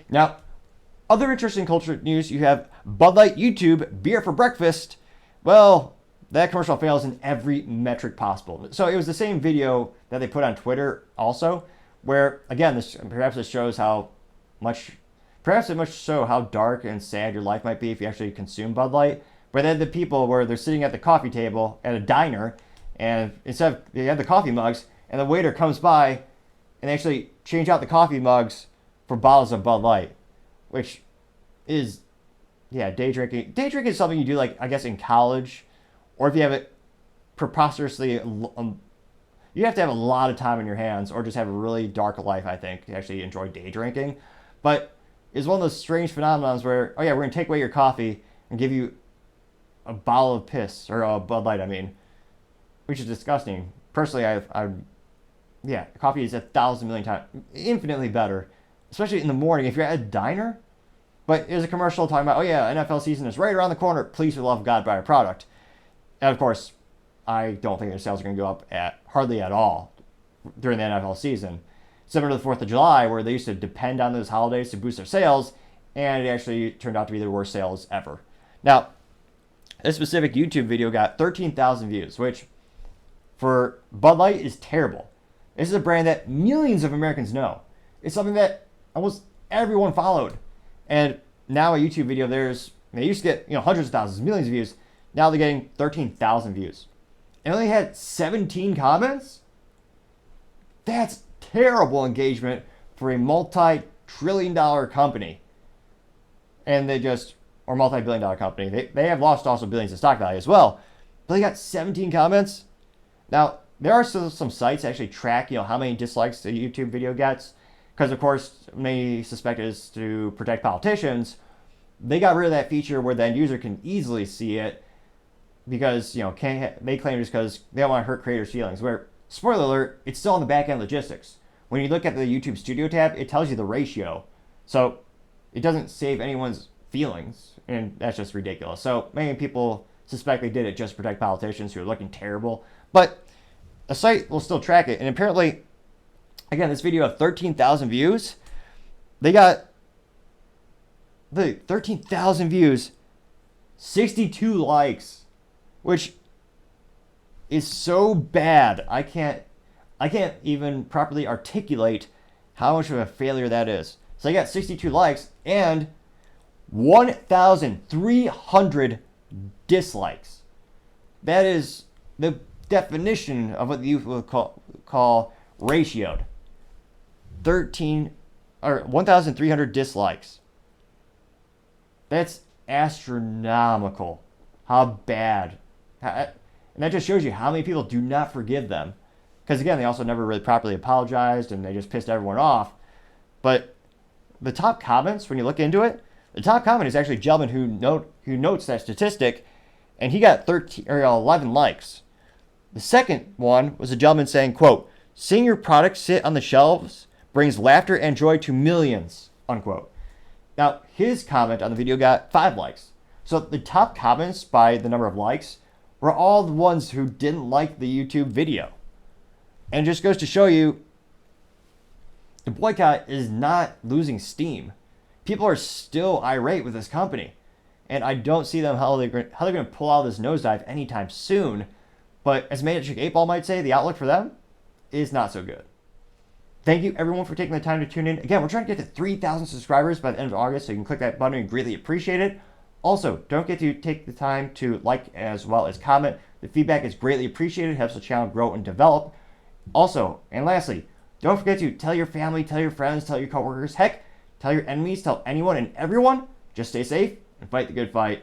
Now, other interesting culture news, you have Bud Light YouTube, beer for breakfast. Well, that commercial fails in every metric possible. So it was the same video that they put on Twitter also, where, again, perhaps this shows how much, perhaps it must show how dark and sad your life might be if you actually consume Bud Light. But then the people where they're sitting at the coffee table at a diner, and instead of, they have the coffee mugs, and the waiter comes by and they actually change out the coffee mugs for bottles of Bud Light, which is, yeah, day drinking. Day drinking is something you do, like, I guess, in college, or if you have it preposterously, you have to have a lot of time on your hands, or just have a really dark life, I think, to actually enjoy day drinking. But it's one of those strange phenomenons where, oh yeah, we're going to take away your coffee and give you a bottle of piss, or a Bud Light, I mean, which is disgusting. Personally, yeah, coffee is 1,000 million times, infinitely better, especially in the morning if you're at a diner. But there's a commercial talking about, oh yeah, NFL season is right around the corner. Please, for the love of God, buy our product. And of course, I don't think their sales are going to go up hardly at all during the NFL season. Similar to the 4th of July, where they used to depend on those holidays to boost their sales, and it actually turned out to be their worst sales ever. Now, this specific YouTube video got 13,000 views, which for Bud Light is terrible. This is a brand that millions of Americans know. It's something that almost everyone followed. And now a YouTube video, they used to get hundreds of thousands, millions of views. Now they're getting 13,000 views. And only had 17 comments? That's terrible engagement for a multi-trillion-dollar company. And or multi-billion-dollar company. They have lost also billions in stock value as well. But they got 17 comments. Now, there are still some sites that actually track, how many dislikes the YouTube video gets. Because, of course, many suspect it is to protect politicians. They got rid of that feature where the end user can easily see it because, they claim it's because they don't want to hurt creators' feelings. Where, spoiler alert, it's still on the back end logistics. When you look at the YouTube Studio tab, it tells you the ratio. So, it doesn't save anyone's feelings. And that's just ridiculous. So, many people suspect they did it just to protect politicians who are looking terrible. But a site will still track it. And apparently, again, this video had 13,000 views. They got 13,000 views, 62 likes, which is so bad. I can't even properly articulate how much of a failure that is. So they got 62 likes and 1,300 dislikes. That is the definition of what the youth will call ratioed. 1,300 dislikes. That's astronomical. How bad. And that just shows you how many people do not forgive them. Because again, they also never really properly apologized and they just pissed everyone off. But the top comments, when you look into it, the top comment is actually a gentleman who notes that statistic, and he got 11 likes. The second one was a gentleman saying, quote, "Seeing your product sit on the shelves brings laughter and joy to millions," unquote. Now, his comment on the video got 5 likes. So the top comments by the number of likes were all the ones who didn't like the YouTube video. And it just goes to show you the boycott is not losing steam. People are still irate with this company. And I don't see them how they're going to pull out this nosedive anytime soon. But as Magic 8 Ball might say, the outlook for them is not so good. Thank you, everyone, for taking the time to tune in. Again, we're trying to get to 3,000 subscribers by the end of August, so you can click that button and greatly appreciate it. Also, don't forget to take the time to like as well as comment. The feedback is greatly appreciated, helps the channel grow and develop. Also, and lastly, don't forget to tell your family, tell your friends, tell your coworkers, heck, tell your enemies, tell anyone and everyone. Just stay safe and fight the good fight.